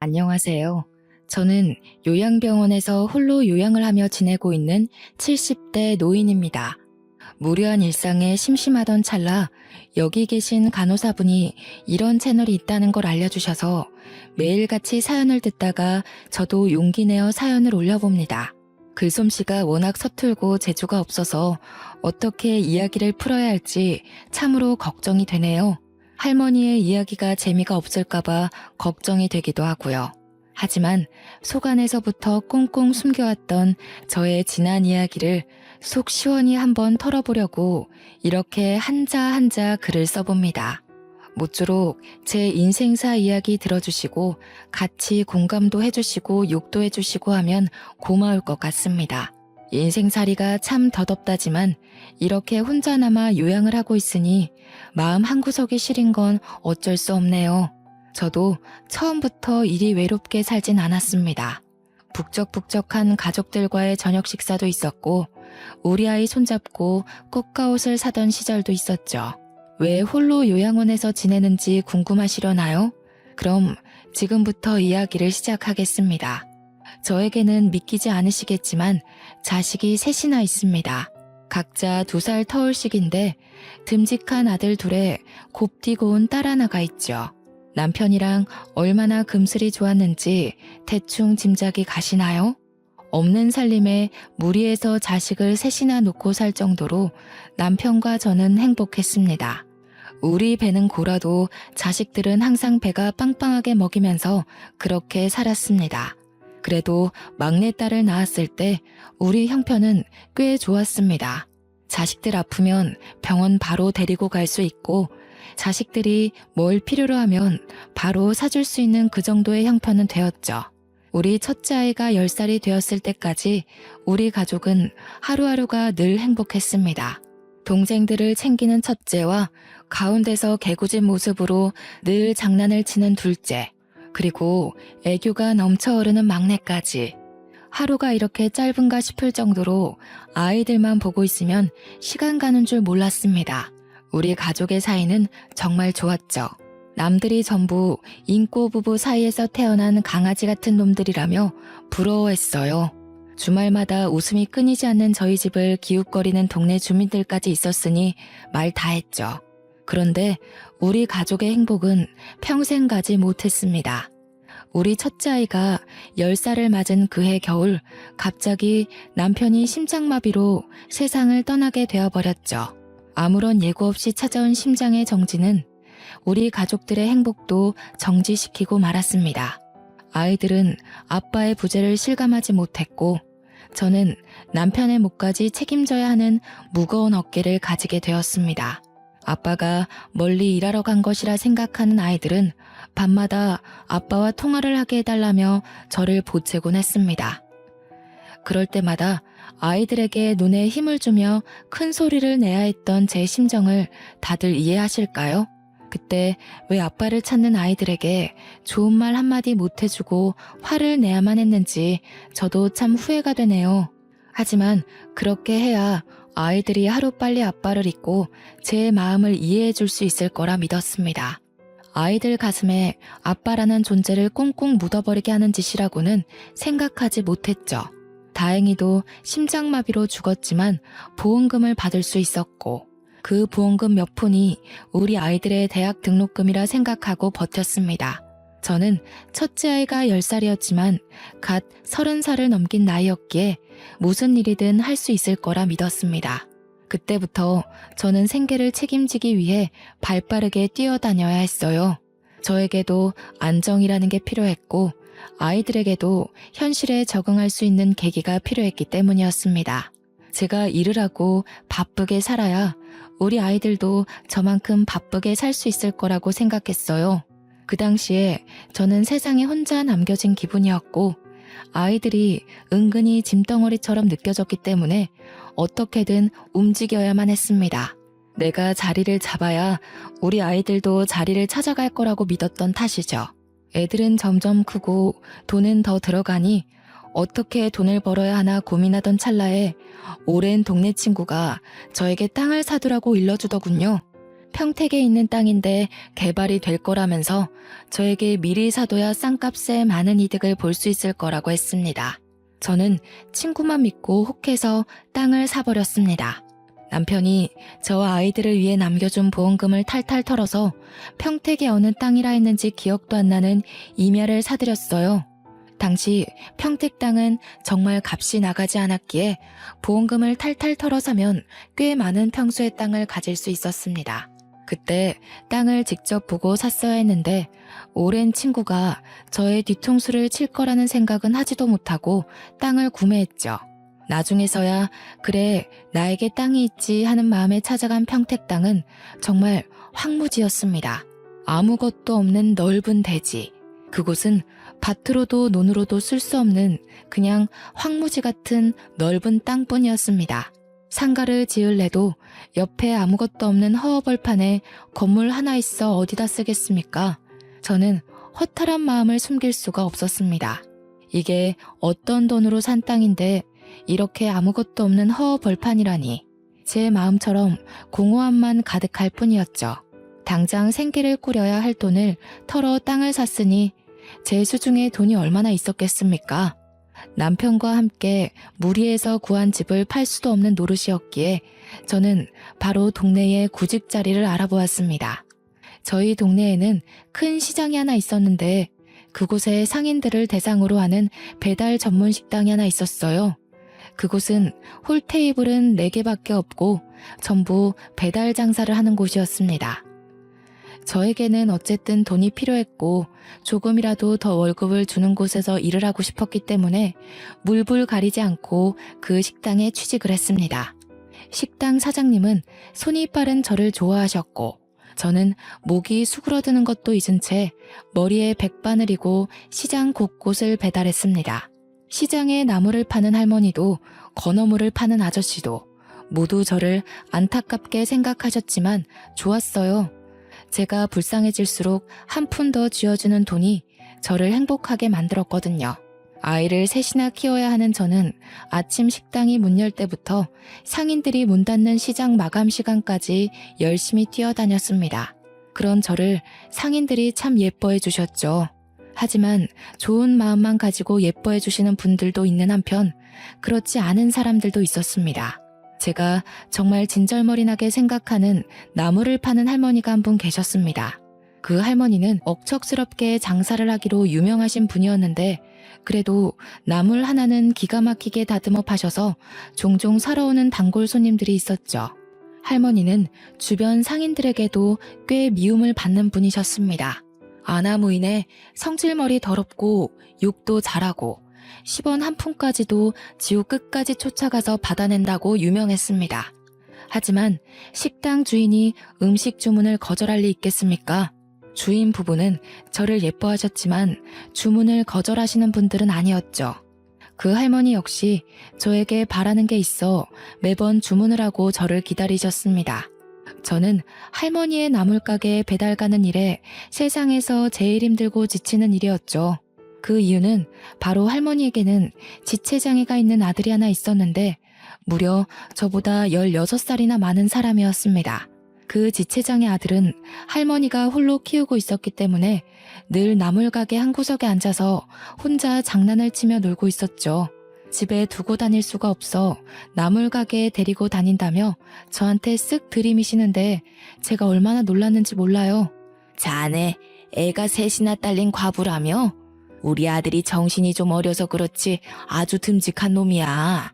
안녕하세요. 저는 요양병원에서 홀로 요양을 하며 지내고 있는 70대 노인입니다. 무료한 일상에 심심하던 찰나 여기 계신 간호사분이 이런 채널이 있다는 걸 알려주셔서 매일같이 사연을 듣다가 저도 용기 내어 사연을 올려봅니다. 글솜씨가 워낙 서툴고 재주가 없어서 어떻게 이야기를 풀어야 할지 참으로 걱정이 되네요. 할머니의 이야기가 재미가 없을까봐 걱정이 되기도 하고요. 하지만 속 안에서부터 꽁꽁 숨겨왔던 저의 지난 이야기를 속 시원히 한번 털어보려고 이렇게 한자 한자 글을 써봅니다. 모쪼록 제 인생사 이야기 들어주시고 같이 공감도 해주시고 욕도 해주시고 하면 고마울 것 같습니다. 인생살이가 참 더덥다지만 이렇게 혼자나마 요양을 하고 있으니 마음 한구석이 시린 건 어쩔 수 없네요. 저도 처음부터 이리 외롭게 살진 않았습니다. 북적북적한 가족들과의 저녁 식사도 있었고 우리 아이 손잡고 꽃가옷을 사던 시절도 있었죠. 왜 홀로 요양원에서 지내는지 궁금하시려나요? 그럼 지금부터 이야기를 시작하겠습니다. 저에게는 믿기지 않으시겠지만 자식이 셋이나 있습니다. 각자 2살 터울씩인데 듬직한 아들 둘에 곱디고 온 딸 하나가 있죠. 남편이랑 얼마나 금슬이 좋았는지 대충 짐작이 가시나요? 없는 살림에 무리해서 자식을 셋이나 놓고 살 정도로 남편과 저는 행복했습니다. 우리 배는 고라도 자식들은 항상 배가 빵빵하게 먹이면서 그렇게 살았습니다. 그래도 막내딸을 낳았을 때 우리 형편은 꽤 좋았습니다. 자식들 아프면 병원 바로 데리고 갈 수 있고 자식들이 뭘 필요로 하면 바로 사줄 수 있는 그 정도의 형편은 되었죠. 우리 첫째 아이가 10살이 되었을 때까지 우리 가족은 하루하루가 늘 행복했습니다. 동생들을 챙기는 첫째와 가운데서 개구진 모습으로 늘 장난을 치는 둘째, 그리고 애교가 넘쳐 흐르는 막내까지. 하루가 이렇게 짧은가 싶을 정도로 아이들만 보고 있으면 시간 가는 줄 몰랐습니다. 우리 가족의 사이는 정말 좋았죠. 남들이 전부 인꼬 부부 사이에서 태어난 강아지 같은 놈들이라며 부러워했어요. 주말마다 웃음이 끊이지 않는 저희 집을 기웃거리는 동네 주민들까지 있었으니 말 다 했죠. 그런데 우리 가족의 행복은 평생 가지 못했습니다. 우리 첫째 아이가 10살을 맞은 그해 겨울 갑자기 남편이 심장마비로 세상을 떠나게 되어버렸죠. 아무런 예고 없이 찾아온 심장의 정지는 우리 가족들의 행복도 정지시키고 말았습니다. 아이들은 아빠의 부재를 실감하지 못했고 저는 남편의 몫까지 책임져야 하는 무거운 어깨를 가지게 되었습니다. 아빠가 멀리 일하러 간 것이라 생각하는 아이들은 밤마다 아빠와 통화를 하게 해달라며 저를 보채곤 했습니다. 그럴 때마다 아이들에게 눈에 힘을 주며 큰 소리를 내야 했던 제 심정을 다들 이해하실까요? 그때 왜 아빠를 찾는 아이들에게 좋은 말 한마디 못해주고 화를 내야만 했는지 저도 참 후회가 되네요. 하지만 그렇게 해야 아이들이 하루빨리 아빠를 잊고 제 마음을 이해해 줄 수 있을 거라 믿었습니다. 아이들 가슴에 아빠라는 존재를 꽁꽁 묻어버리게 하는 짓이라고는 생각하지 못했죠. 다행히도 심장마비로 죽었지만 보험금을 받을 수 있었고 그 보험금 몇 푼이 우리 아이들의 대학 등록금이라 생각하고 버텼습니다. 저는 첫째 아이가 10살이었지만 갓 30살을 넘긴 나이였기에 무슨 일이든 할 수 있을 거라 믿었습니다. 그때부터 저는 생계를 책임지기 위해 발빠르게 뛰어다녀야 했어요. 저에게도 안정이라는 게 필요했고 아이들에게도 현실에 적응할 수 있는 계기가 필요했기 때문이었습니다. 제가 일을 하고 바쁘게 살아야 우리 아이들도 저만큼 바쁘게 살 수 있을 거라고 생각했어요. 그 당시에 저는 세상에 혼자 남겨진 기분이었고 아이들이 은근히 짐덩어리처럼 느껴졌기 때문에 어떻게든 움직여야만 했습니다. 내가 자리를 잡아야 우리 아이들도 자리를 찾아갈 거라고 믿었던 탓이죠. 애들은 점점 크고 돈은 더 들어가니 어떻게 돈을 벌어야 하나 고민하던 찰나에 오랜 동네 친구가 저에게 땅을 사두라고 일러주더군요. 평택에 있는 땅인데 개발이 될 거라면서 저에게 미리 사둬야 싼값에 많은 이득을 볼 수 있을 거라고 했습니다. 저는 친구만 믿고 혹해서 땅을 사버렸습니다. 남편이 저와 아이들을 위해 남겨준 보험금을 탈탈 털어서 평택의 어느 땅이라 했는지 기억도 안 나는 임야를 사들였어요. 당시 평택 땅은 정말 값이 나가지 않았기에 보험금을 탈탈 털어 사면 꽤 많은 평수의 땅을 가질 수 있었습니다. 그때 땅을 직접 보고 샀어야 했는데 오랜 친구가 저의 뒤통수를 칠 거라는 생각은 하지도 못하고 땅을 구매했죠. 나중에서야 그래 나에게 땅이 있지 하는 마음에 찾아간 평택 땅은 정말 황무지였습니다. 아무것도 없는 넓은 대지. 그곳은 밭으로도 논으로도 쓸 수 없는 그냥 황무지 같은 넓은 땅뿐이었습니다. 상가를 지을래도 옆에 아무것도 없는 허허벌판에 건물 하나 있어 어디다 쓰겠습니까? 저는 허탈한 마음을 숨길 수가 없었습니다. 이게 어떤 돈으로 산 땅인데 이렇게 아무것도 없는 허허벌판이라니. 제 마음처럼 공허함만 가득할 뿐이었죠. 당장 생계를 꾸려야 할 돈을 털어 땅을 샀으니 제 수중에 돈이 얼마나 있었겠습니까? 남편과 함께 무리해서 구한 집을 팔 수도 없는 노릇이었기에 저는 바로 동네의 구직 자리를 알아보았습니다. 저희 동네에는 큰 시장이 하나 있었는데 그곳에 상인들을 대상으로 하는 배달 전문 식당이 하나 있었어요. 그곳은 홀 테이블은 4개밖에 없고 전부 배달 장사를 하는 곳이었습니다. 저에게는 어쨌든 돈이 필요했고 조금이라도 더 월급을 주는 곳에서 일을 하고 싶었기 때문에 물불 가리지 않고 그 식당에 취직을 했습니다. 식당 사장님은 손이 빠른 저를 좋아하셨고 저는 목이 수그러드는 것도 잊은 채 머리에 백바늘이고 시장 곳곳을 배달했습니다. 시장에 나물을 파는 할머니도 건어물을 파는 아저씨도 모두 저를 안타깝게 생각하셨지만 좋았어요. 제가 불쌍해질수록 한 푼 더 쥐어주는 돈이 저를 행복하게 만들었거든요. 아이를 셋이나 키워야 하는 저는 아침 식당이 문 열 때부터 상인들이 문 닫는 시장 마감 시간까지 열심히 뛰어다녔습니다. 그런 저를 상인들이 참 예뻐해 주셨죠. 하지만 좋은 마음만 가지고 예뻐해 주시는 분들도 있는 한편 그렇지 않은 사람들도 있었습니다. 제가 정말 진절머리나게 생각하는 나무를 파는 할머니가 한 분 계셨습니다. 그 할머니는 억척스럽게 장사를 하기로 유명하신 분이었는데 그래도 나물 하나는 기가 막히게 다듬어 파셔서 종종 사러 오는 단골 손님들이 있었죠. 할머니는 주변 상인들에게도 꽤 미움을 받는 분이셨습니다. 아나무인에 성질머리 더럽고 욕도 잘하고 10원 한 푼까지도 지옥 끝까지 쫓아가서 받아낸다고 유명했습니다. 하지만 식당 주인이 음식 주문을 거절할 리 있겠습니까? 주인 부부는 저를 예뻐하셨지만 주문을 거절하시는 분들은 아니었죠. 그 할머니 역시 저에게 바라는 게 있어 매번 주문을 하고 저를 기다리셨습니다. 저는 할머니의 나물가게 배달 가는 일에 세상에서 제일 힘들고 지치는 일이었죠. 그 이유는 바로 할머니에게는 지체장애가 있는 아들이 하나 있었는데 무려 저보다 16살이나 많은 사람이었습니다. 그 지체장애 아들은 할머니가 홀로 키우고 있었기 때문에 늘 나물가게 한 구석에 앉아서 혼자 장난을 치며 놀고 있었죠. 집에 두고 다닐 수가 없어 나물가게에 데리고 다닌다며 저한테 쓱 들이미시는데 제가 얼마나 놀랐는지 몰라요. 자네 애가 셋이나 딸린 과부라며? 우리 아들이 정신이 좀 어려서 그렇지 아주 듬직한 놈이야.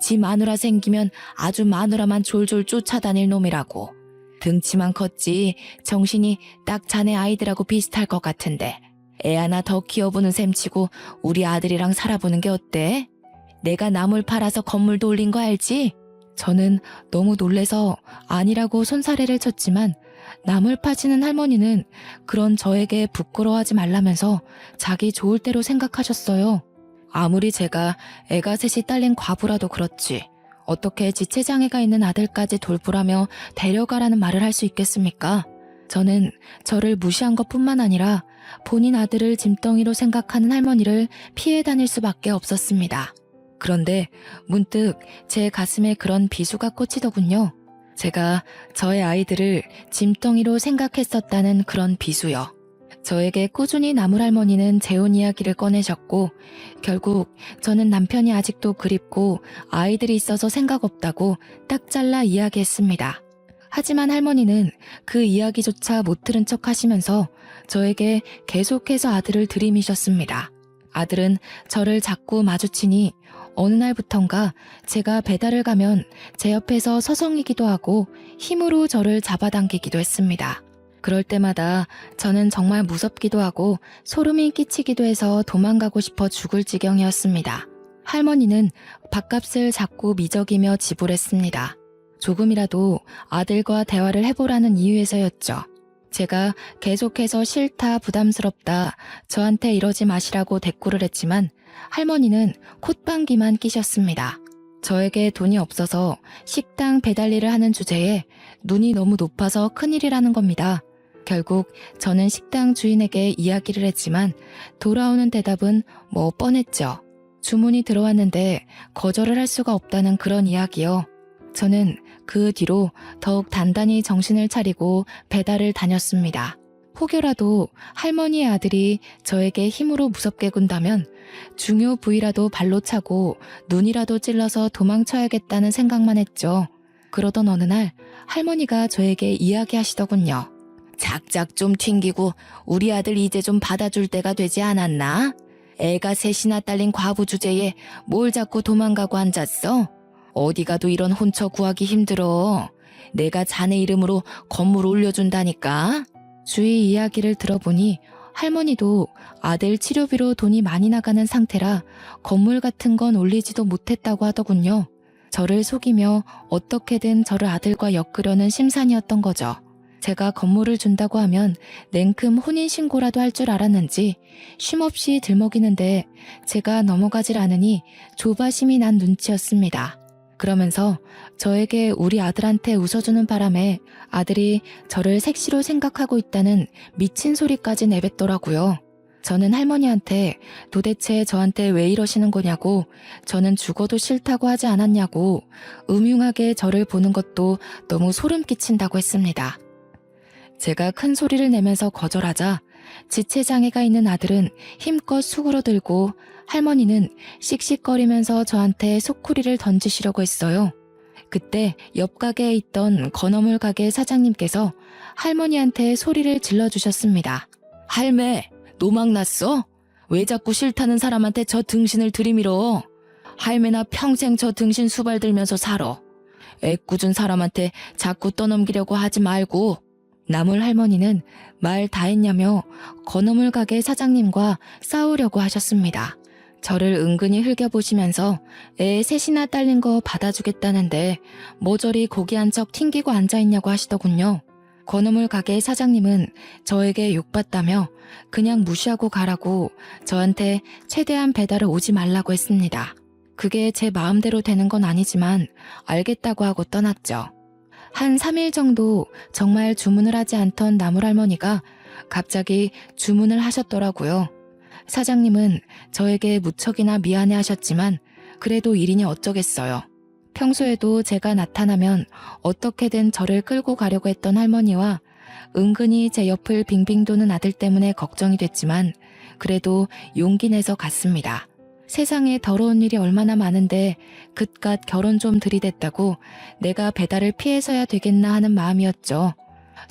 지 마누라 생기면 아주 마누라만 졸졸 쫓아다닐 놈이라고. 등치만 컸지 정신이 딱 자네 아이들하고 비슷할 것 같은데 애 하나 더 키워보는 셈치고 우리 아들이랑 살아보는 게 어때? 내가 나물 팔아서 건물 돌린 거 알지? 저는 너무 놀래서 아니라고 손사래를 쳤지만 나물 파시는 할머니는 그런 저에게 부끄러워하지 말라면서 자기 좋을 대로 생각하셨어요. 아무리 제가 애가 셋이 딸린 과부라도 그렇지 어떻게 지체장애가 있는 아들까지 돌보라며 데려가라는 말을 할 수 있겠습니까? 저는 저를 무시한 것뿐만 아니라 본인 아들을 짐덩이로 생각하는 할머니를 피해 다닐 수밖에 없었습니다. 그런데 문득 제 가슴에 그런 비수가 꽂히더군요. 제가 저의 아이들을 짐덩이로 생각했었다는 그런 비수요. 저에게 꾸준히 나물할머니는 재혼 이야기를 꺼내셨고 결국 저는 남편이 아직도 그립고 아이들이 있어서 생각 없다고 딱 잘라 이야기했습니다. 하지만 할머니는 그 이야기조차 못 들은 척 하시면서 저에게 계속해서 아들을 들이미셨습니다. 아들은 저를 자꾸 마주치니 어느 날부턴가 제가 배달을 가면 제 옆에서 서성이기도 하고 힘으로 저를 잡아당기기도 했습니다. 그럴 때마다 저는 정말 무섭기도 하고 소름이 끼치기도 해서 도망가고 싶어 죽을 지경이었습니다. 할머니는 밥값을 자꾸 미적이며 지불했습니다. 조금이라도 아들과 대화를 해보라는 이유에서였죠. 제가 계속해서 싫다, 부담스럽다, 저한테 이러지 마시라고 대꾸를 했지만 할머니는 콧방귀만 끼셨습니다. 저에게 돈이 없어서 식당 배달 일을 하는 주제에 눈이 너무 높아서 큰일이라는 겁니다. 결국 저는 식당 주인에게 이야기를 했지만 돌아오는 대답은 뭐 뻔했죠. 주문이 들어왔는데 거절을 할 수가 없다는 그런 이야기요. 저는 그 뒤로 더욱 단단히 정신을 차리고 배달을 다녔습니다. 혹여라도 할머니의 아들이 저에게 힘으로 무섭게 군다면 중요 부위라도 발로 차고 눈이라도 찔러서 도망쳐야겠다는 생각만 했죠. 그러던 어느 날 할머니가 저에게 이야기하시더군요. 작작 좀 튕기고 우리 아들 이제 좀 받아줄 때가 되지 않았나? 애가 셋이나 딸린 과부 주제에 뭘 자꾸 도망가고 앉았어? 어디 가도 이런 혼처 구하기 힘들어. 내가 자네 이름으로 건물 올려준다니까. 주위 이야기를 들어보니 할머니도 아들 치료비로 돈이 많이 나가는 상태라 건물 같은 건 올리지도 못했다고 하더군요. 저를 속이며 어떻게든 저를 아들과 엮으려는 심산이었던 거죠. 제가 건물을 준다고 하면 냉큼 혼인신고라도 할 줄 알았는지 쉼없이 들먹이는데 제가 넘어가질 않으니 조바심이 난 눈치였습니다. 그러면서 저에게 우리 아들한테 웃어주는 바람에 아들이 저를 색시로 생각하고 있다는 미친 소리까지 내뱉더라고요. 저는 할머니한테 도대체 저한테 왜 이러시는 거냐고, 저는 죽어도 싫다고 하지 않았냐고, 음흉하게 저를 보는 것도 너무 소름 끼친다고 했습니다. 제가 큰 소리를 내면서 거절하자 지체장애가 있는 아들은 힘껏 수그러들고 할머니는 씩씩거리면서 저한테 소쿠리를 던지시려고 했어요. 그때 옆 가게에 있던 건어물 가게 사장님께서 할머니한테 소리를 질러주셨습니다. 할매, 노망 났어? 왜 자꾸 싫다는 사람한테 저 등신을 들이밀어? 할매나 평생 저 등신 수발 들면서 살아. 애꿎은 사람한테 자꾸 떠넘기려고 하지 말고. 나물 할머니는 말 다 했냐며 건어물 가게 사장님과 싸우려고 하셨습니다. 저를 은근히 흘겨보시면서 애 셋이나 딸린 거 받아주겠다는데 뭐 저리 고기 한 척 튕기고 앉아있냐고 하시더군요. 건어물 가게 사장님은 저에게 욕받다며 그냥 무시하고 가라고 저한테 최대한 배달을 오지 말라고 했습니다. 그게 제 마음대로 되는 건 아니지만 알겠다고 하고 떠났죠. 한 3일 정도 정말 주문을 하지 않던 나물할머니가 갑자기 주문을 하셨더라고요. 사장님은 저에게 무척이나 미안해 하셨지만 그래도 일이니 어쩌겠어요. 평소에도 제가 나타나면 어떻게든 저를 끌고 가려고 했던 할머니와 은근히 제 옆을 빙빙 도는 아들 때문에 걱정이 됐지만 그래도 용기 내서 갔습니다. 세상에 더러운 일이 얼마나 많은데 그깟 결혼 좀 들이댔다고 내가 배달을 피해서야 되겠나 하는 마음이었죠.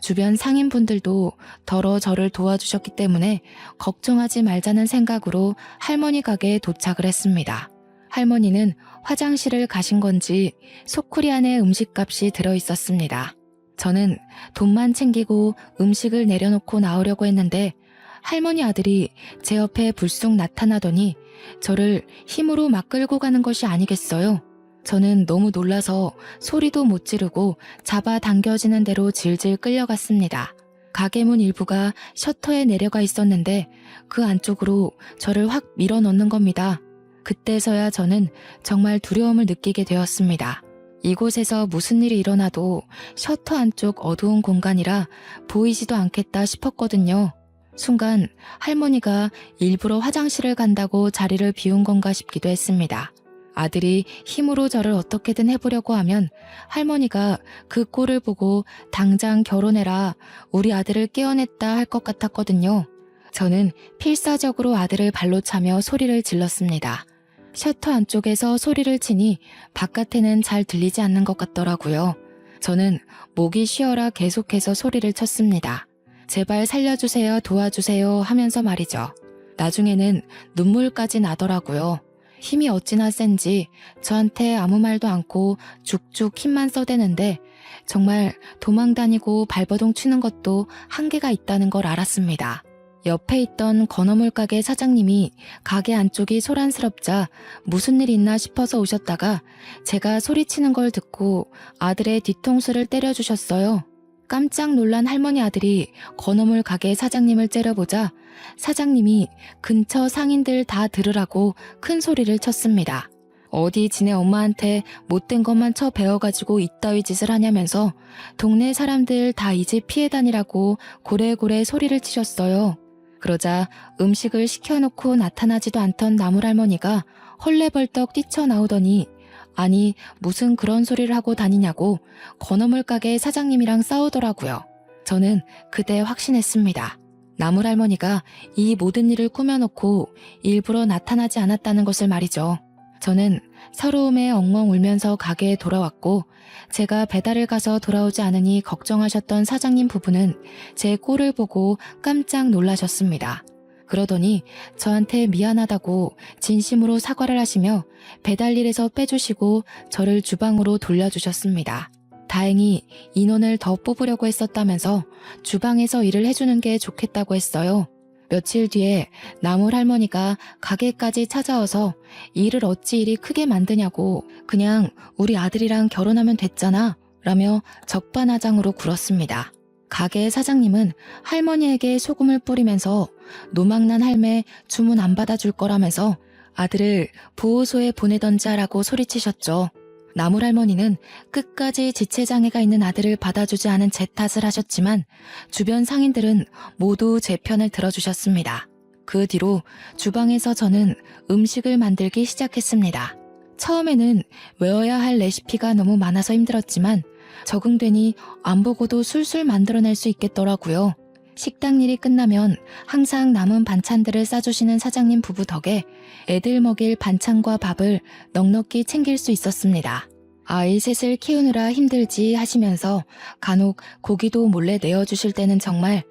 주변 상인분들도 더러 저를 도와주셨기 때문에 걱정하지 말자는 생각으로 할머니 가게에 도착을 했습니다. 할머니는 화장실을 가신 건지 소쿠리 안에 음식값이 들어있었습니다. 저는 돈만 챙기고 음식을 내려놓고 나오려고 했는데 할머니 아들이 제 옆에 불쑥 나타나더니 저를 힘으로 막 끌고 가는 것이 아니겠어요. 저는 너무 놀라서 소리도 못 지르고 잡아당겨지는 대로 질질 끌려갔습니다. 가게 문 일부가 셔터에 내려가 있었는데 그 안쪽으로 저를 확 밀어넣는 겁니다. 그때서야 저는 정말 두려움을 느끼게 되었습니다. 이곳에서 무슨 일이 일어나도 셔터 안쪽 어두운 공간이라 보이지도 않겠다 싶었거든요. 순간 할머니가 일부러 화장실을 간다고 자리를 비운 건가 싶기도 했습니다. 아들이 힘으로 저를 어떻게든 해보려고 하면 할머니가 그 꼴을 보고 당장 결혼해라, 우리 아들을 깨어냈다 할 것 같았거든요. 저는 필사적으로 아들을 발로 차며 소리를 질렀습니다. 셔터 안쪽에서 소리를 치니 바깥에는 잘 들리지 않는 것 같더라고요. 저는 목이 쉬어라 계속해서 소리를 쳤습니다. 제발 살려주세요, 도와주세요 하면서 말이죠. 나중에는 눈물까지 나더라고요. 힘이 어찌나 센지 저한테 아무 말도 않고 죽죽 힘만 써대는데 정말 도망다니고 발버둥 치는 것도 한계가 있다는 걸 알았습니다. 옆에 있던 건어물 가게 사장님이 가게 안쪽이 소란스럽자 무슨 일 있나 싶어서 오셨다가 제가 소리치는 걸 듣고 아들의 뒤통수를 때려주셨어요. 깜짝 놀란 할머니 아들이 건어물 가게 사장님을 째려보자 사장님이 근처 상인들 다 들으라고 큰 소리를 쳤습니다. 어디 지네 엄마한테 못된 것만 쳐 배워가지고 이따위 짓을 하냐면서 동네 사람들 다 이 집 피해 다니라고 고래고래 소리를 치셨어요. 그러자 음식을 시켜놓고 나타나지도 않던 나물할머니가 헐레벌떡 뛰쳐나오더니 아니 무슨 그런 소리를 하고 다니냐고 건어물 가게 사장님이랑 싸우더라고요. 저는 그때 확신했습니다. 나물할머니가 이 모든 일을 꾸며놓고 일부러 나타나지 않았다는 것을 말이죠. 저는 서러움에 엉엉 울면서 가게에 돌아왔고 제가 배달을 가서 돌아오지 않으니 걱정하셨던 사장님 부부는 제 꼴을 보고 깜짝 놀라셨습니다. 그러더니 저한테 미안하다고 진심으로 사과를 하시며 배달일에서 빼주시고 저를 주방으로 돌려주셨습니다. 다행히 인원을 더 뽑으려고 했었다면서 주방에서 일을 해주는 게 좋겠다고 했어요. 며칠 뒤에 나물 할머니가 가게까지 찾아와서 일을 어찌 이리 크게 만드냐고 그냥 우리 아들이랑 결혼하면 됐잖아 라며 적반하장으로 굴었습니다. 가게 사장님은 할머니에게 소금을 뿌리면서 노망난 할매 주문 안 받아줄 거라면서 아들을 보호소에 보내던지 하라고 소리치셨죠. 나물할머니는 끝까지 지체장애가 있는 아들을 받아주지 않은 제 탓을 하셨지만 주변 상인들은 모두 제 편을 들어주셨습니다. 그 뒤로 주방에서 저는 음식을 만들기 시작했습니다. 처음에는 외워야 할 레시피가 너무 많아서 힘들었지만 적응되니 안 보고도 술술 만들어낼 수 있겠더라고요. 식당 일이 끝나면 항상 남은 반찬들을 싸주시는 사장님 부부 덕에 애들 먹일 반찬과 밥을 넉넉히 챙길 수 있었습니다. 아이 셋을 키우느라 힘들지 하시면서 간혹 고기도 몰래 내어주실 때는 정말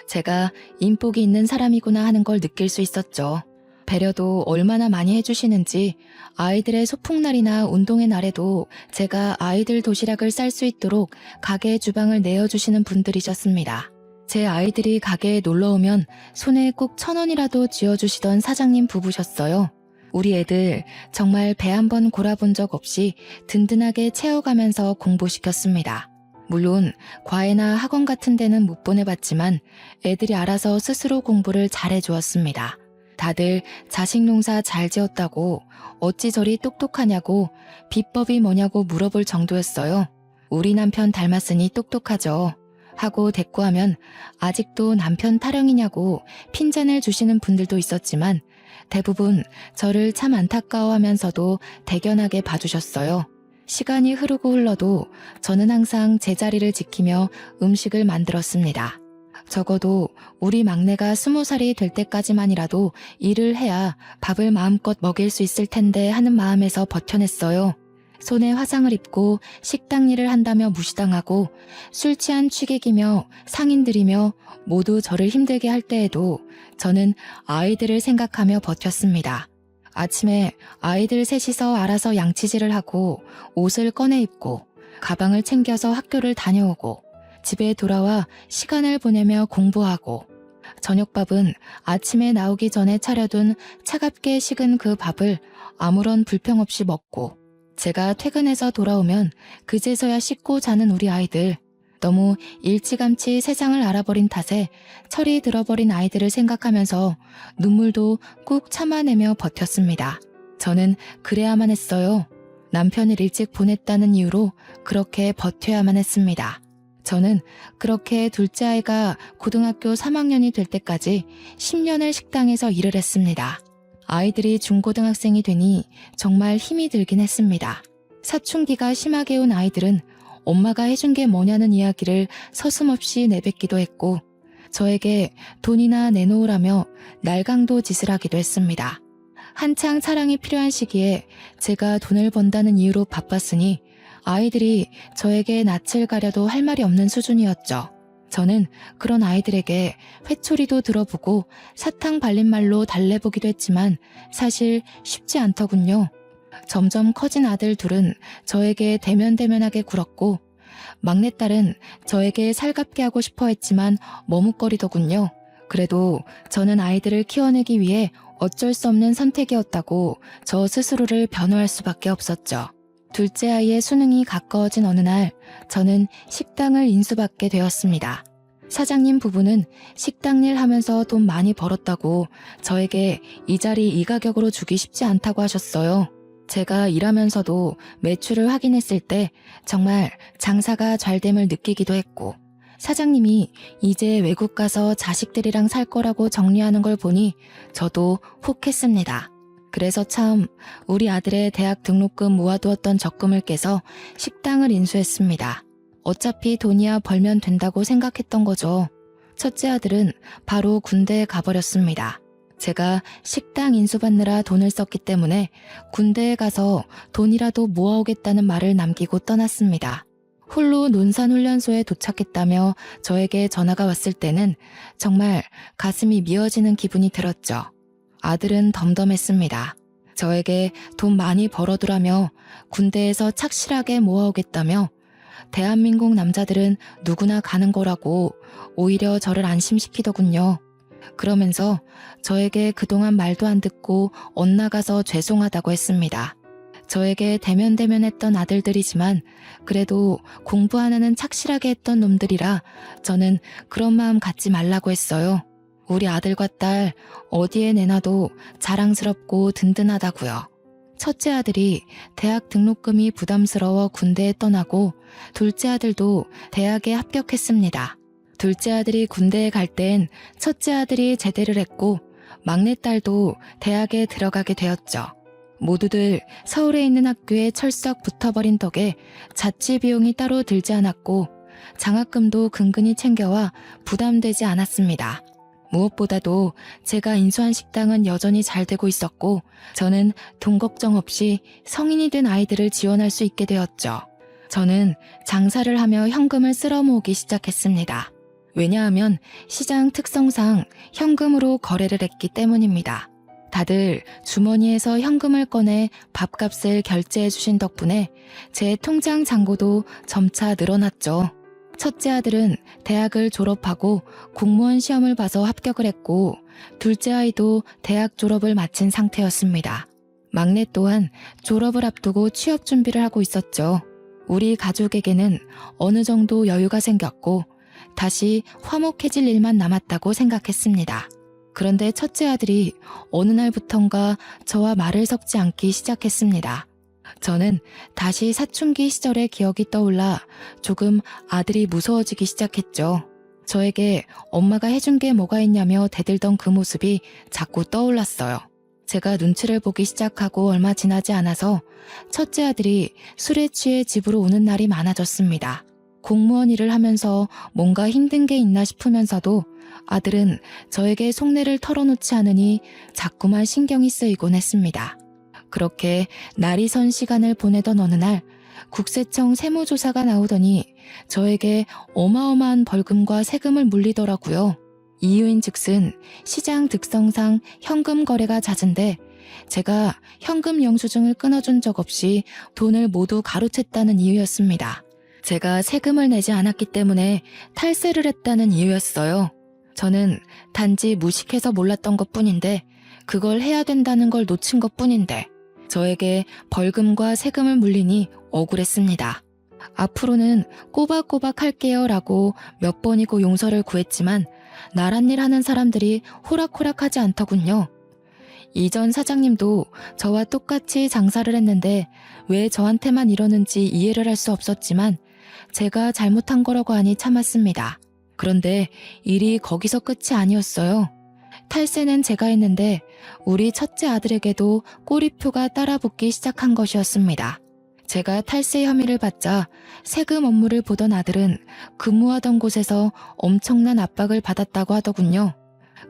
제가 인복이 있는 사람이구나 하는 걸 느낄 수 있었죠. 배려도 얼마나 많이 해주시는지 아이들의 소풍날이나 운동회 날에도 제가 아이들 도시락을 쌀 수 있도록 가게 주방을 내어주시는 분들이셨습니다. 제 아이들이 가게에 놀러오면 손에 꼭 1,000원이라도 쥐어주시던 사장님 부부셨어요. 우리 애들 정말 배 한 번 골아본 적 없이 든든하게 채워가면서 공부시켰습니다. 물론 과외나 학원 같은 데는 못 보내봤지만 애들이 알아서 스스로 공부를 잘해주었습니다. 다들 자식 농사 잘 지었다고 어찌 저리 똑똑하냐고 비법이 뭐냐고 물어볼 정도였어요. 우리 남편 닮았으니 똑똑하죠. 하고 대꾸하면 아직도 남편 타령이냐고 핀잔을 주시는 분들도 있었지만 대부분 저를 참 안타까워하면서도 대견하게 봐주셨어요. 시간이 흐르고 흘러도 저는 항상 제 자리를 지키며 음식을 만들었습니다. 적어도 우리 막내가 20살이 될 때까지만이라도 일을 해야 밥을 마음껏 먹일 수 있을 텐데 하는 마음에서 버텨냈어요. 손에 화상을 입고 식당 일을 한다며 무시당하고 술 취한 취객이며 상인들이며 모두 저를 힘들게 할 때에도 저는 아이들을 생각하며 버텼습니다. 아침에 아이들 셋이서 알아서 양치질을 하고 옷을 꺼내 입고 가방을 챙겨서 학교를 다녀오고 집에 돌아와 시간을 보내며 공부하고 저녁밥은 아침에 나오기 전에 차려둔 차갑게 식은 그 밥을 아무런 불평 없이 먹고 제가 퇴근해서 돌아오면 그제서야 씻고 자는 우리 아이들. 너무 일찌감치 세상을 알아버린 탓에 철이 들어버린 아이들을 생각하면서 눈물도 꾹 참아내며 버텼습니다. 저는 그래야만 했어요. 남편을 일찍 보냈다는 이유로 그렇게 버텨야만 했습니다. 저는 그렇게 둘째 아이가 고등학교 3학년이 될 때까지 10년을 식당에서 일을 했습니다. 아이들이 중고등학생이 되니 정말 힘이 들긴 했습니다. 사춘기가 심하게 온 아이들은 엄마가 해준 게 뭐냐는 이야기를 서슴없이 내뱉기도 했고 저에게 돈이나 내놓으라며 날강도 짓을 하기도 했습니다. 한창 사랑이 필요한 시기에 제가 돈을 번다는 이유로 바빴으니 아이들이 저에게 낯을 가려도 할 말이 없는 수준이었죠. 저는 그런 아이들에게 회초리도 들어보고 사탕 발린 말로 달래보기도 했지만 사실 쉽지 않더군요. 점점 커진 아들 둘은 저에게 대면대면하게 굴었고 막내딸은 저에게 살갑게 하고 싶어 했지만 머뭇거리더군요. 그래도 저는 아이들을 키워내기 위해 어쩔 수 없는 선택이었다고 저 스스로를 변호할 수밖에 없었죠. 둘째 아이의 수능이 가까워진 어느 날 저는 식당을 인수받게 되었습니다. 사장님 부부는 식당 일 하면서 돈 많이 벌었다고 저에게 이 자리 이 가격으로 주기 쉽지 않다고 하셨어요. 제가 일하면서도 매출을 확인했을 때 정말 장사가 잘 됨을 느끼기도 했고 사장님이 이제 외국 가서 자식들이랑 살 거라고 정리하는 걸 보니 저도 혹했습니다. 그래서 참 우리 아들의 대학 등록금 모아두었던 적금을 깨서 식당을 인수했습니다. 어차피 돈이야 벌면 된다고 생각했던 거죠. 첫째 아들은 바로 군대에 가버렸습니다. 제가 식당 인수받느라 돈을 썼기 때문에 군대에 가서 돈이라도 모아오겠다는 말을 남기고 떠났습니다. 홀로 논산훈련소에 도착했다며 저에게 전화가 왔을 때는 정말 가슴이 미어지는 기분이 들었죠. 아들은 덤덤했습니다. 저에게 돈 많이 벌어두라며 군대에서 착실하게 모아오겠다며 대한민국 남자들은 누구나 가는 거라고 오히려 저를 안심시키더군요. 그러면서 저에게 그동안 말도 안 듣고 엇나가서 죄송하다고 했습니다. 저에게 대면대면했던 아들들이지만 그래도 공부 하나는 착실하게 했던 놈들이라 저는 그런 마음 갖지 말라고 했어요. 우리 아들과 딸 어디에 내놔도 자랑스럽고 든든하다고요. 첫째 아들이 대학 등록금이 부담스러워 군대에 떠나고 둘째 아들도 대학에 합격했습니다. 둘째 아들이 군대에 갈 땐 첫째 아들이 제대를 했고 막내딸도 대학에 들어가게 되었죠. 모두들 서울에 있는 학교에 철썩 붙어버린 덕에 자취 비용이 따로 들지 않았고 장학금도 근근히 챙겨와 부담되지 않았습니다. 무엇보다도 제가 인수한 식당은 여전히 잘 되고 있었고 저는 돈 걱정 없이 성인이 된 아이들을 지원할 수 있게 되었죠. 저는 장사를 하며 현금을 쓸어 모으기 시작했습니다. 왜냐하면 시장 특성상 현금으로 거래를 했기 때문입니다. 다들 주머니에서 현금을 꺼내 밥값을 결제해 주신 덕분에 제 통장 잔고도 점차 늘어났죠. 첫째 아들은 대학을 졸업하고 공무원 시험을 봐서 합격을 했고 둘째 아이도 대학 졸업을 마친 상태였습니다. 막내 또한 졸업을 앞두고 취업 준비를 하고 있었죠. 우리 가족에게는 어느 정도 여유가 생겼고 다시 화목해질 일만 남았다고 생각했습니다. 그런데 첫째 아들이 어느 날부턴가 저와 말을 섞지 않기 시작했습니다. 저는 다시 사춘기 시절의 기억이 떠올라 조금 아들이 무서워지기 시작했죠. 저에게 엄마가 해준 게 뭐가 있냐며 대들던 그 모습이 자꾸 떠올랐어요. 제가 눈치를 보기 시작하고 얼마 지나지 않아서 첫째 아들이 술에 취해 집으로 오는 날이 많아졌습니다. 공무원 일을 하면서 뭔가 힘든 게 있나 싶으면서도 아들은 저에게 속내를 털어놓지 않으니 자꾸만 신경이 쓰이곤 했습니다. 그렇게 날이 선 시간을 보내던 어느 날 국세청 세무조사가 나오더니 저에게 어마어마한 벌금과 세금을 물리더라고요. 이유인즉슨 시장 특성상 현금 거래가 잦은데 제가 현금 영수증을 끊어준 적 없이 돈을 모두 가로챘다는 이유였습니다. 제가 세금을 내지 않았기 때문에 탈세를 했다는 이유였어요. 저는 단지 무식해서 몰랐던 것뿐인데 그걸 해야 된다는 걸 놓친 것뿐인데 저에게 벌금과 세금을 물리니 억울했습니다. 앞으로는 꼬박꼬박 할게요 라고 몇 번이고 용서를 구했지만 나란 일 하는 사람들이 호락호락하지 않더군요. 이전 사장님도 저와 똑같이 장사를 했는데 왜 저한테만 이러는지 이해를 할 수 없었지만 제가 잘못한 거라고 하니 참았습니다. 그런데 일이 거기서 끝이 아니었어요. 탈세는 제가 했는데 우리 첫째 아들에게도 꼬리표가 따라붙기 시작한 것이었습니다. 제가 탈세 혐의를 받자 세금 업무를 보던 아들은 근무하던 곳에서 엄청난 압박을 받았다고 하더군요.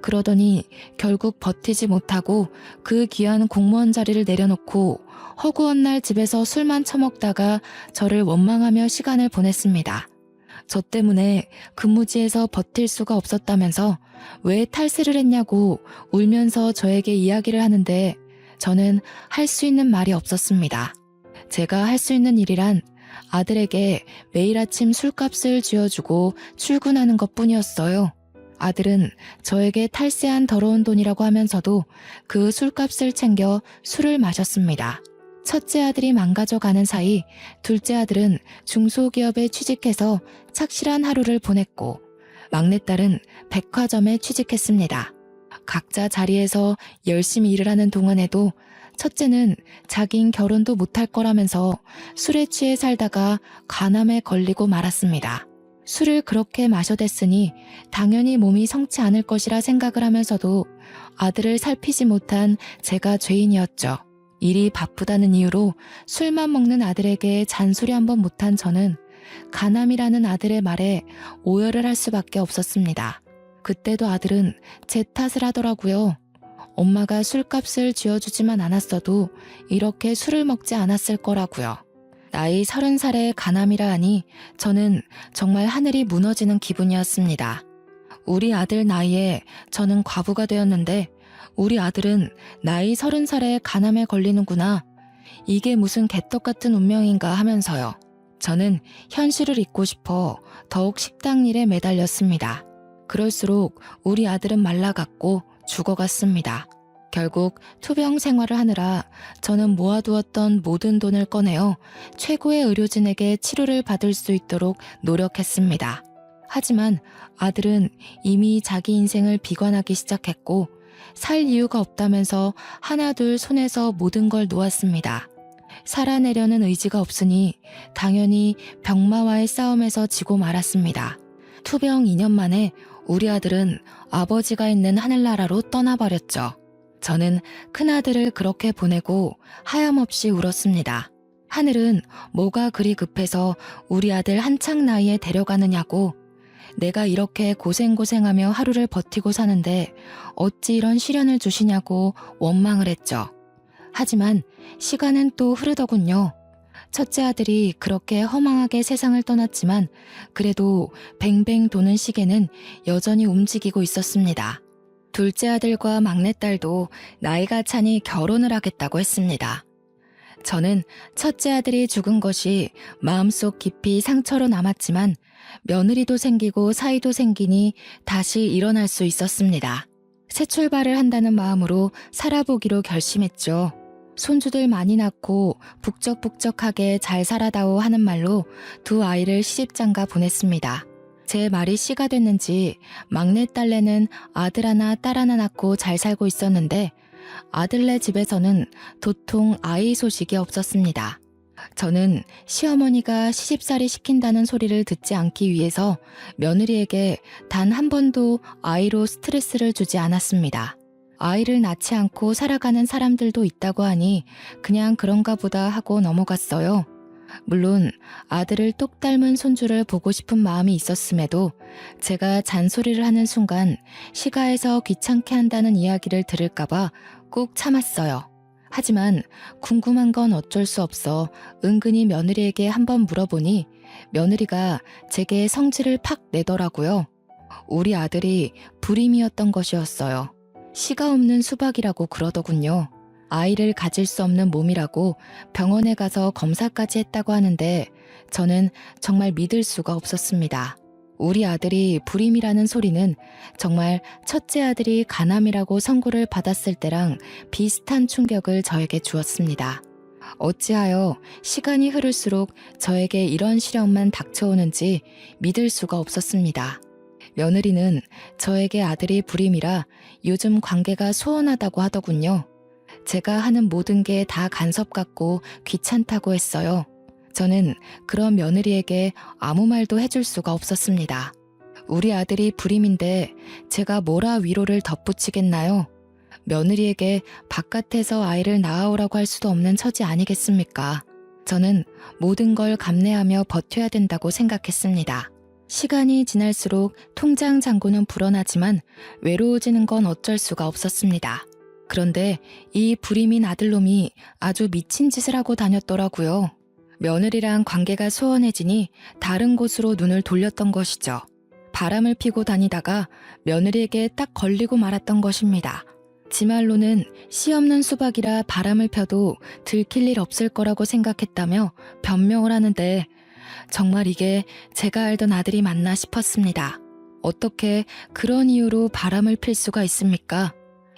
그러더니 결국 버티지 못하고 그 귀한 공무원 자리를 내려놓고 허구한 날 집에서 술만 처먹다가 저를 원망하며 시간을 보냈습니다. 저 때문에 근무지에서 버틸 수가 없었다면서 왜 탈세를 했냐고 울면서 저에게 이야기를 하는데 저는 할 수 있는 말이 없었습니다. 제가 할 수 있는 일이란 아들에게 매일 아침 술값을 쥐어주고 출근하는 것뿐이었어요. 아들은 저에게 탈세한 더러운 돈이라고 하면서도 그 술값을 챙겨 술을 마셨습니다. 첫째 아들이 망가져가는 사이 둘째 아들은 중소기업에 취직해서 착실한 하루를 보냈고 막내딸은 백화점에 취직했습니다. 각자 자리에서 열심히 일을 하는 동안에도 첫째는 자긴 결혼도 못할 거라면서 술에 취해 살다가 간암에 걸리고 말았습니다. 술을 그렇게 마셔댔으니 당연히 몸이 성치 않을 것이라 생각을 하면서도 아들을 살피지 못한 제가 죄인이었죠. 일이 바쁘다는 이유로 술만 먹는 아들에게 잔소리 한번 못한 저는 간암이라는 아들의 말에 오열을 할 수밖에 없었습니다. 그때도 아들은 제 탓을 하더라고요. 엄마가 술값을 쥐어주지만 않았어도 이렇게 술을 먹지 않았을 거라고요. 나이 30살의 간암이라 하니 저는 정말 하늘이 무너지는 기분이었습니다. 우리 아들 나이에 저는 과부가 되었는데 우리 아들은 나이 30살에 간암에 걸리는구나. 이게 무슨 개떡 같은 운명인가 하면서요. 저는 현실을 잊고 싶어 더욱 식당 일에 매달렸습니다. 그럴수록 우리 아들은 말라갔고 죽어갔습니다. 결국 투병 생활을 하느라 저는 모아두었던 모든 돈을 꺼내어 최고의 의료진에게 치료를 받을 수 있도록 노력했습니다. 하지만 아들은 이미 자기 인생을 비관하기 시작했고 살 이유가 없다면서 하나둘 손에서 모든 걸 놓았습니다. 살아내려는 의지가 없으니 당연히 병마와의 싸움에서 지고 말았습니다. 투병 2년 만에 우리 아들은 아버지가 있는 하늘나라로 떠나버렸죠. 저는 큰아들을 그렇게 보내고 하염없이 울었습니다. 하늘은 뭐가 그리 급해서 우리 아들 한창 나이에 데려가느냐고. 내가 이렇게 고생고생하며 하루를 버티고 사는데 어찌 이런 시련을 주시냐고 원망을 했죠. 하지만 시간은 또 흐르더군요. 첫째 아들이 그렇게 허망하게 세상을 떠났지만 그래도 뱅뱅 도는 시계는 여전히 움직이고 있었습니다. 둘째 아들과 막내딸도 나이가 차니 결혼을 하겠다고 했습니다. 저는 첫째 아들이 죽은 것이 마음속 깊이 상처로 남았지만 며느리도 생기고 사이도 생기니 다시 일어날 수 있었습니다. 새 출발을 한다는 마음으로 살아보기로 결심했죠. 손주들 많이 낳고 북적북적하게 잘 살아다오 하는 말로 두 아이를 시집장가 보냈습니다. 제 말이 씨가 됐는지 막내딸내는 아들 하나 딸 하나 낳고 잘 살고 있었는데 아들네 집에서는 도통 아이 소식이 없었습니다. 저는 시어머니가 시집살이 시킨다는 소리를 듣지 않기 위해서 며느리에게 단 한 번도 아이로 스트레스를 주지 않았습니다. 아이를 낳지 않고 살아가는 사람들도 있다고 하니 그냥 그런가 보다 하고 넘어갔어요. 물론 아들을 똑 닮은 손주를 보고 싶은 마음이 있었음에도 제가 잔소리를 하는 순간 시가에서 귀찮게 한다는 이야기를 들을까봐 꾹 참았어요. 하지만 궁금한 건 어쩔 수 없어 은근히 며느리에게 한번 물어보니 며느리가 제게 성질을 팍 내더라고요. 우리 아들이 불임이었던 것이었어요. 씨가 없는 수박이라고 그러더군요. 아이를 가질 수 없는 몸이라고 병원에 가서 검사까지 했다고 하는데 저는 정말 믿을 수가 없었습니다. 우리 아들이 불임이라는 소리는 정말 첫째 아들이 간암이라고 선고를 받았을 때랑 비슷한 충격을 저에게 주었습니다. 어찌하여 시간이 흐를수록 저에게 이런 시련만 닥쳐오는지 믿을 수가 없었습니다. 며느리는 저에게 아들이 불임이라 요즘 관계가 소원하다고 하더군요. 제가 하는 모든 게 다 간섭 같고 귀찮다고 했어요. 저는 그런 며느리에게 아무 말도 해줄 수가 없었습니다. 우리 아들이 불임인데 제가 뭐라 위로를 덧붙이겠나요? 며느리에게 바깥에서 아이를 낳아오라고 할 수도 없는 처지 아니겠습니까? 저는 모든 걸 감내하며 버텨야 된다고 생각했습니다. 시간이 지날수록 통장 잔고는 불어나지만 외로워지는 건 어쩔 수가 없었습니다. 그런데 이 불임인 아들놈이 아주 미친 짓을 하고 다녔더라고요. 며느리랑 관계가 소원해지니 다른 곳으로 눈을 돌렸던 것이죠. 바람을 피고 다니다가 며느리에게 딱 걸리고 말았던 것입니다. 지 말로는 씨 없는 수박이라 바람을 펴도 들킬 일 없을 거라고 생각했다며 변명을 하는데 정말 이게 제가 알던 아들이 맞나 싶었습니다. 어떻게 그런 이유로 바람을 필 수가 있습니까?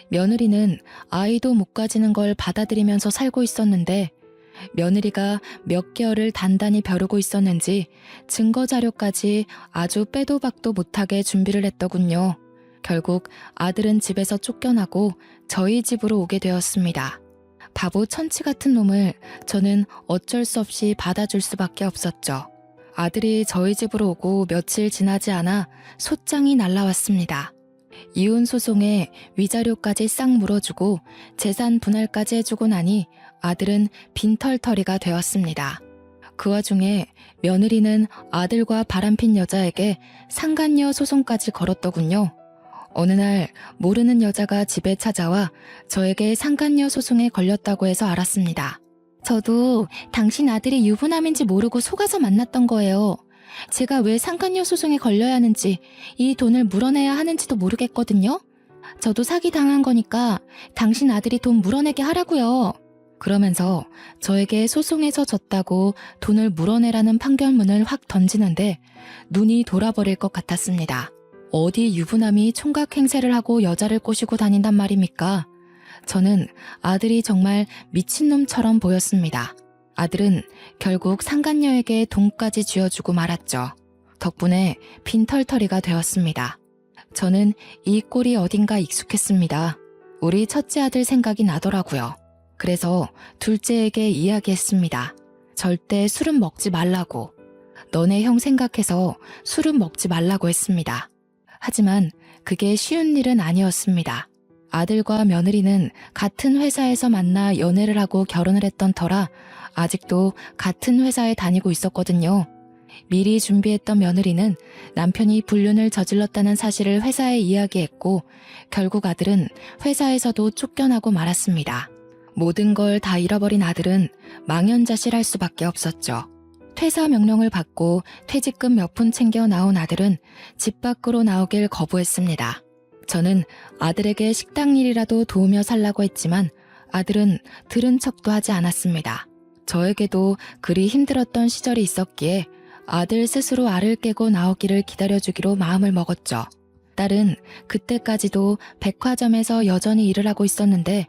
며느리는 아이도 못 가지는 걸 받아들이면서 살고 있었는데 며느리가 몇 개월을 단단히 벼르고 있었는지 증거 자료까지 아주 빼도 박도 못하게 준비를 했더군요. 결국 아들은 집에서 쫓겨나고 저희 집으로 오게 되었습니다. 바보 천치 같은 놈을 저는 어쩔 수 없이 받아줄 수밖에 없었죠. 아들이 저희 집으로 오고 며칠 지나지 않아 소장이 날라왔습니다. 이혼 소송에 위자료까지 싹 물어주고 재산 분할까지 해주고 나니 아들은 빈털터리가 되었습니다. 그 와중에 며느리는 아들과 바람핀 여자에게 상간녀 소송까지 걸었더군요. 어느 날 모르는 여자가 집에 찾아와 저에게 상간녀 소송에 걸렸다고 해서 알았습니다. 저도 당신 아들이 유부남인지 모르고 속아서 만났던 거예요. 제가 왜 상간녀 소송에 걸려야 하는지, 이 돈을 물어내야 하는지도 모르겠거든요. 저도 사기당한 거니까 당신 아들이 돈 물어내게 하라고요. 그러면서 저에게 소송에서 졌다고 돈을 물어내라는 판결문을 확 던지는데 눈이 돌아버릴 것 같았습니다. 어디 유부남이 총각 행세를 하고 여자를 꼬시고 다닌단 말입니까? 저는 아들이 정말 미친놈처럼 보였습니다. 아들은 결국 상간녀에게 돈까지 쥐어주고 말았죠. 덕분에 빈털터리가 되었습니다. 저는 이 꼴이 어딘가 익숙했습니다. 우리 첫째 아들 생각이 나더라고요. 그래서 둘째에게 이야기했습니다. 절대 술은 먹지 말라고. 너네 형 생각해서 술은 먹지 말라고 했습니다. 하지만 그게 쉬운 일은 아니었습니다. 아들과 며느리는 같은 회사에서 만나 연애를 하고 결혼을 했던 터라 아직도 같은 회사에 다니고 있었거든요. 미리 준비했던 며느리는 남편이 불륜을 저질렀다는 사실을 회사에 이야기했고 결국 아들은 회사에서도 쫓겨나고 말았습니다. 모든 걸 다 잃어버린 아들은 망연자실할 수밖에 없었죠. 퇴사 명령을 받고 퇴직금 몇 푼 챙겨 나온 아들은 집 밖으로 나오길 거부했습니다. 저는 아들에게 식당 일이라도 도우며 살라고 했지만 아들은 들은 척도 하지 않았습니다. 저에게도 그리 힘들었던 시절이 있었기에 아들 스스로 알을 깨고 나오기를 기다려주기로 마음을 먹었죠. 딸은 그때까지도 백화점에서 여전히 일을 하고 있었는데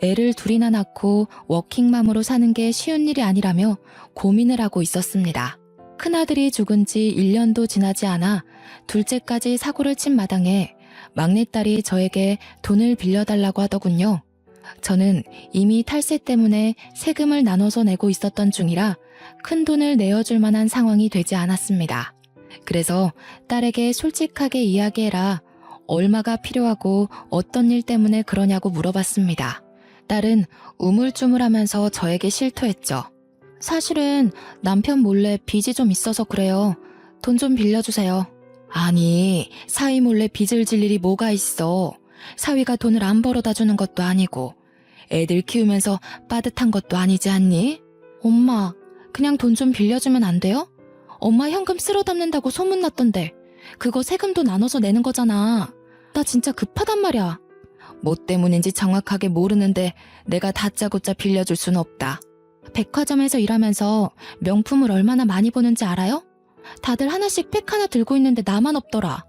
애를 둘이나 낳고 워킹맘으로 사는 게 쉬운 일이 아니라며 고민을 하고 있었습니다. 큰아들이 죽은 지 1년도 지나지 않아 둘째까지 사고를 친 마당에 막내딸이 저에게 돈을 빌려달라고 하더군요. 저는 이미 탈세 때문에 세금을 나눠서 내고 있었던 중이라 큰 돈을 내어줄 만한 상황이 되지 않았습니다. 그래서 딸에게 솔직하게 이야기해라. 얼마가 필요하고 어떤 일 때문에 그러냐고 물어봤습니다. 딸은 우물쭈물하면서 저에게 실토했죠. 사실은 남편 몰래 빚이 좀 있어서 그래요. 돈 좀 빌려주세요. 아니, 사위 몰래 빚을 질 일이 뭐가 있어. 사위가 돈을 안 벌어다 주는 것도 아니고 애들 키우면서 빠듯한 것도 아니지 않니? 엄마, 그냥 돈 좀 빌려주면 안 돼요? 엄마 현금 쓸어 담는다고 소문났던데 그거 세금도 나눠서 내는 거잖아. 나 진짜 급하단 말이야. 뭐 때문인지 정확하게 모르는데 내가 다짜고짜 빌려줄 순 없다. 백화점에서 일하면서 명품을 얼마나 많이 보는지 알아요? 다들 하나씩 백 하나 들고 있는데 나만 없더라.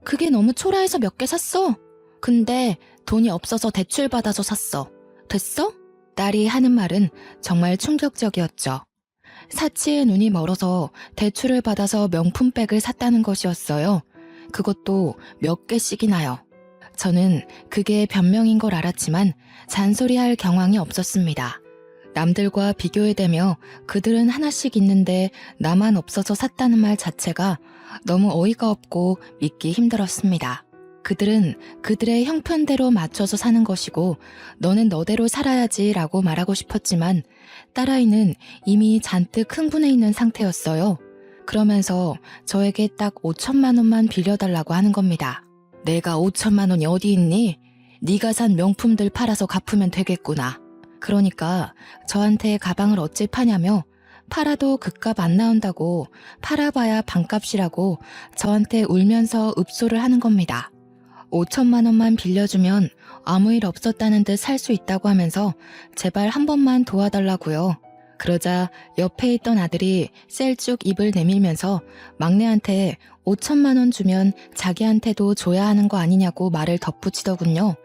그게 너무 초라해서 몇 개 샀어. 근데 돈이 없어서 대출 받아서 샀어. 됐어? 딸이 하는 말은 정말 충격적이었죠. 사치에 눈이 멀어서 대출을 받아서 명품백을 샀다는 것이었어요. 그것도 몇 개씩이나요. 저는 그게 변명인 걸 알았지만 잔소리할 경황이 없었습니다. 남들과 비교해대며 그들은 하나씩 있는데 나만 없어서 샀다는 말 자체가 너무 어이가 없고 믿기 힘들었습니다. 그들은 그들의 형편대로 맞춰서 사는 것이고 너는 너대로 살아야지 라고 말하고 싶었지만 딸아이는 이미 잔뜩 흥분해 있는 상태였어요. 그러면서 저에게 딱 5천만 원만 빌려달라고 하는 겁니다. 내가 5천만 원이 어디 있니? 네가 산 명품들 팔아서 갚으면 되겠구나. 그러니까 저한테 가방을 어찌 파냐며 팔아도 그값 안 나온다고 팔아봐야 반값이라고 저한테 울면서 읍소를 하는 겁니다. 5천만 원만 빌려주면 아무 일 없었다는 듯 살 수 있다고 하면서 제발 한 번만 도와달라고요. 그러자 옆에 있던 아들이 셀쭉 입을 내밀면서 막내한테 5천만 원 주면 자기한테도 줘야 하는 거 아니냐고 말을 덧붙이더군요.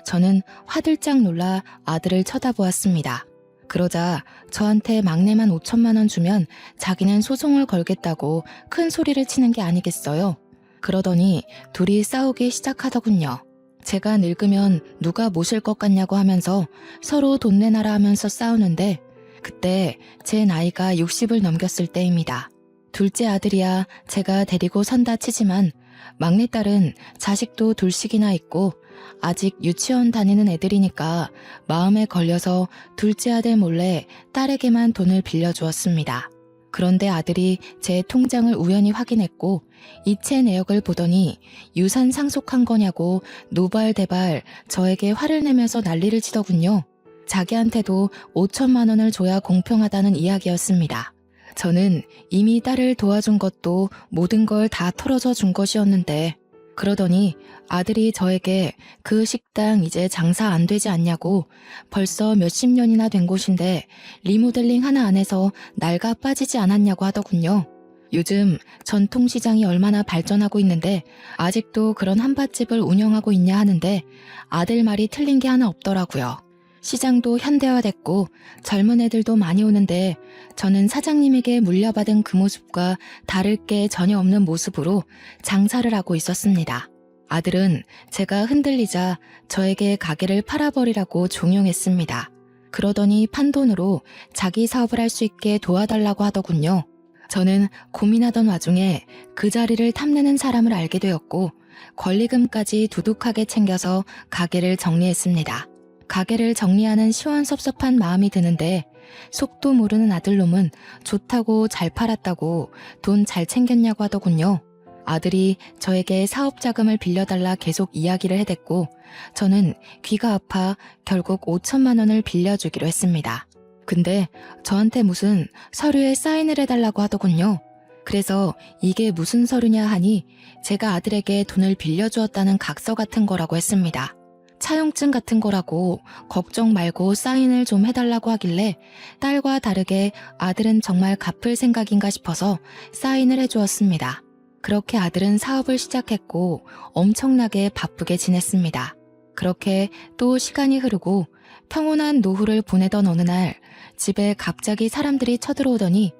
저는 화들짝 놀라 아들을 쳐다보았습니다. 그러자 저한테 막내만 5천만 원 주면 자기는 소송을 걸겠다고 큰 소리를 치는 게 아니겠어요. 그러더니 둘이 싸우기 시작하더군요. 제가 늙으면 누가 모실 것 같냐고 하면서 서로 돈 내놔라 하면서 싸우는데 그때 제 나이가 60을 넘겼을 때입니다. 둘째 아들이야 제가 데리고 산다 치지만 막내딸은 자식도 둘씩이나 있고 아직 유치원 다니는 애들이니까 마음에 걸려서 둘째 아들 몰래 딸에게만 돈을 빌려주었습니다. 그런데 아들이 제 통장을 우연히 확인했고 이체 내역을 보더니 유산 상속한 거냐고 노발대발 저에게 화를 내면서 난리를 치더군요. 자기한테도 5천만 원을 줘야 공평하다는 이야기였습니다. 저는 이미 딸을 도와준 것도 모든 걸 다 털어져 준 것이었는데 그러더니 아들이 저에게 그 식당 이제 장사 안 되지 않냐고 벌써 몇십 년이나 된 곳인데 리모델링 하나 안 해서 낡아 빠지지 않았냐고 하더군요. 요즘 전통시장이 얼마나 발전하고 있는데 아직도 그런 한밭집을 운영하고 있냐 하는데 아들 말이 틀린 게 하나 없더라고요. 시장도 현대화됐고 젊은 애들도 많이 오는데 저는 사장님에게 물려받은 그 모습과 다를 게 전혀 없는 모습으로 장사를 하고 있었습니다. 아들은 제가 흔들리자 저에게 가게를 팔아버리라고 종용했습니다. 그러더니 판돈으로 자기 사업을 할 수 있게 도와달라고 하더군요. 저는 고민하던 와중에 그 자리를 탐내는 사람을 알게 되었고 권리금까지 두둑하게 챙겨서 가게를 정리했습니다. 가게를 정리하는 시원섭섭한 마음이 드는데 속도 모르는 아들놈은 좋다고 잘 팔았다고 돈 잘 챙겼냐고 하더군요. 아들이 저에게 사업 자금을 빌려달라 계속 이야기를 해댔고 저는 귀가 아파 결국 5천만 원을 빌려주기로 했습니다. 근데 저한테 무슨 서류에 사인을 해달라고 하더군요. 그래서 이게 무슨 서류냐 하니 제가 아들에게 돈을 빌려주었다는 각서 같은 거라고 했습니다. 차용증 같은 거라고 걱정 말고 사인을 좀 해달라고 하길래 딸과 다르게 아들은 정말 갚을 생각인가 싶어서 사인을 해주었습니다. 그렇게 아들은 사업을 시작했고 엄청나게 바쁘게 지냈습니다. 그렇게 또 시간이 흐르고 평온한 노후를 보내던 어느 날 집에 갑자기 사람들이 쳐들어오더니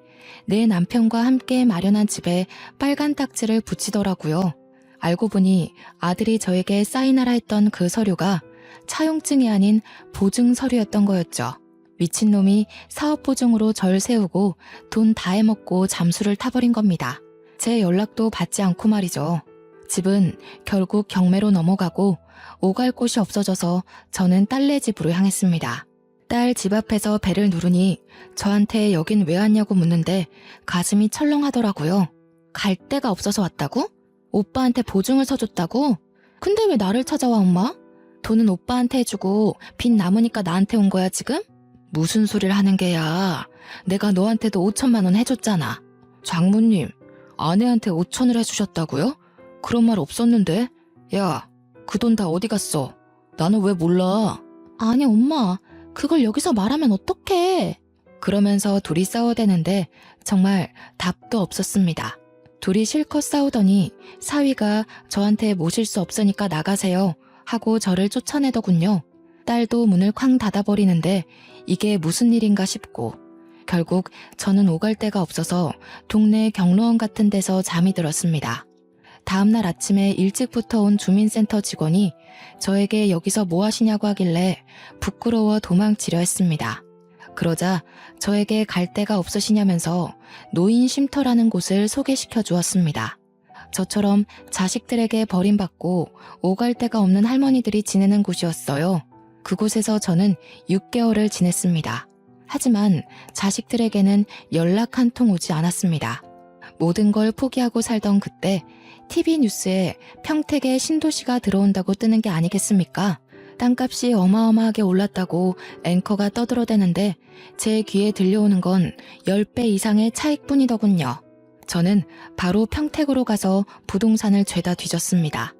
내 남편과 함께 마련한 집에 빨간 딱지를 붙이더라고요. 알고 보니 아들이 저에게 사인하라 했던 그 서류가 차용증이 아닌 보증 서류였던 거였죠. 미친놈이 사업보증으로 절 세우고 돈 다 해먹고 잠수를 타버린 겁니다. 제 연락도 받지 않고 말이죠. 집은 결국 경매로 넘어가고 오갈 곳이 없어져서 저는 딸네 집으로 향했습니다. 딸 집 앞에서 벨을 누르니 저한테 여긴 왜 왔냐고 묻는데 가슴이 철렁하더라고요. 갈 데가 없어서 왔다고? 오빠한테 보증을 서줬다고? 근데 왜 나를 찾아와 엄마? 돈은 오빠한테 해주고 빚 남으니까 나한테 온 거야 지금? 무슨 소리를 하는 게야. 내가 너한테도 5천만 원 해줬잖아. 장모님, 아내한테 5천을 해주셨다고요? 그런 말 없었는데? 야, 그 돈 다 어디 갔어? 나는 왜 몰라? 아니 엄마, 그걸 여기서 말하면 어떡해. 그러면서 둘이 싸워대는데 정말 답도 없었습니다. 둘이 실컷 싸우더니 사위가 저한테 모실 수 없으니까 나가세요 하고 저를 쫓아내더군요. 딸도 문을 쾅 닫아버리는데 이게 무슨 일인가 싶고 결국 저는 오갈 데가 없어서 동네 경로원 같은 데서 잠이 들었습니다. 다음날 아침에 일찍부터 온 주민센터 직원이 저에게 여기서 뭐 하시냐고 하길래 부끄러워 도망치려 했습니다. 그러자 저에게 갈 데가 없으시냐면서 노인 쉼터라는 곳을 소개시켜 주었습니다. 저처럼 자식들에게 버림받고 오갈 데가 없는 할머니들이 지내는 곳이었어요. 그곳에서 저는 6개월을 지냈습니다. 하지만 자식들에게는 연락 한 통 오지 않았습니다. 모든 걸 포기하고 살던 그때 TV 뉴스에 평택에 신도시가 들어온다고 뜨는 게 아니겠습니까? 땅값이 어마어마하게 올랐다고 앵커가 떠들어대는데 제 귀에 들려오는 건 10배 이상의 차익뿐이더군요. 저는 바로 평택으로 가서 부동산을 죄다 뒤졌습니다.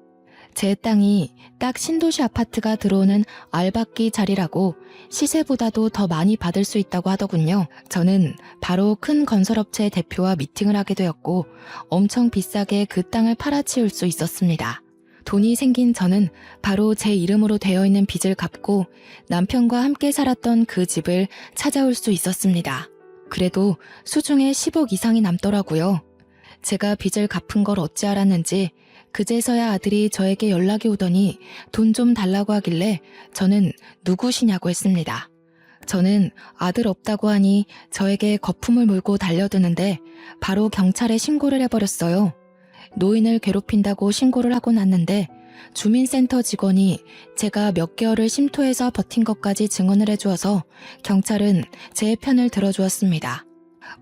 제 땅이 딱 신도시 아파트가 들어오는 알박기 자리라고 시세보다도 더 많이 받을 수 있다고 하더군요. 저는 바로 큰 건설업체 대표와 미팅을 하게 되었고 엄청 비싸게 그 땅을 팔아치울 수 있었습니다. 돈이 생긴 저는 바로 제 이름으로 되어 있는 빚을 갚고 남편과 함께 살았던 그 집을 찾아올 수 있었습니다. 그래도 수중에 10억 이상이 남더라고요. 제가 빚을 갚은 걸 어찌 알았는지 그제서야 아들이 저에게 연락이 오더니 돈 좀 달라고 하길래 저는 누구시냐고 했습니다. 저는 아들 없다고 하니 저에게 거품을 물고 달려드는데 바로 경찰에 신고를 해버렸어요. 노인을 괴롭힌다고 신고를 하고 났는데 주민센터 직원이 제가 몇 개월을 쉼터에서 버틴 것까지 증언을 해주어서 경찰은 제 편을 들어주었습니다.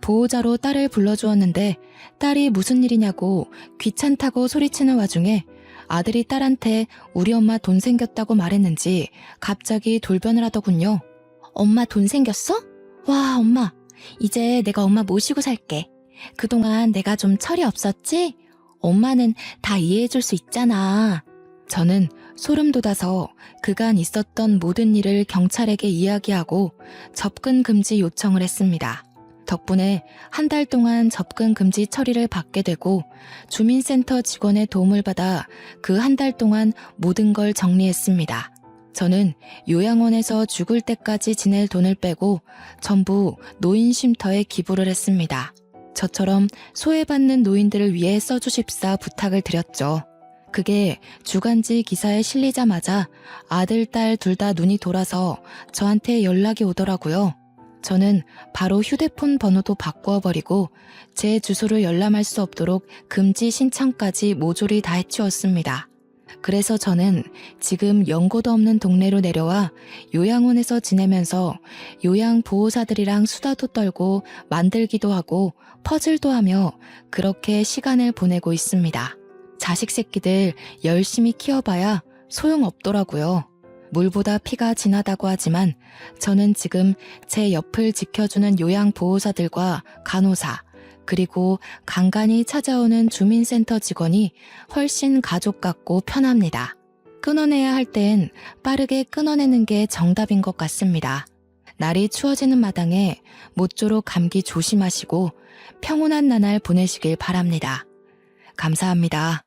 보호자로 딸을 불러주었는데 딸이 무슨 일이냐고 귀찮다고 소리치는 와중에 아들이 딸한테 우리 엄마 돈 생겼다고 말했는지 갑자기 돌변을 하더군요. 엄마 돈 생겼어? 와, 엄마, 이제 내가 엄마 모시고 살게. 그동안 내가 좀 철이 없었지? 엄마는 다 이해해줄 수 있잖아. 저는 소름 돋아서 그간 있었던 모든 일을 경찰에게 이야기하고 접근 금지 요청을 했습니다. 덕분에 한 달 동안 접근 금지 처리를 받게 되고 주민센터 직원의 도움을 받아 그 한 달 동안 모든 걸 정리했습니다. 저는 요양원에서 죽을 때까지 지낼 돈을 빼고 전부 노인 쉼터에 기부를 했습니다. 저처럼 소외받는 노인들을 위해 써주십사 부탁을 드렸죠. 그게 주간지 기사에 실리자마자 아들, 딸 둘 다 눈이 돌아서 저한테 연락이 오더라고요. 저는 바로 휴대폰 번호도 바꾸어버리고 제 주소를 열람할 수 없도록 금지 신청까지 모조리 다 해치웠습니다. 그래서 저는 지금 연고도 없는 동네로 내려와 요양원에서 지내면서 요양보호사들이랑 수다도 떨고 만들기도 하고 퍼즐도 하며 그렇게 시간을 보내고 있습니다. 자식 새끼들 열심히 키워봐야 소용없더라고요. 물보다 피가 진하다고 하지만 저는 지금 제 옆을 지켜주는 요양보호사들과 간호사, 그리고 간간히 찾아오는 주민센터 직원이 훨씬 가족 같고 편합니다. 끊어내야 할 땐 빠르게 끊어내는 게 정답인 것 같습니다. 날이 추워지는 마당에 모쪼록 감기 조심하시고 평온한 나날 보내시길 바랍니다. 감사합니다.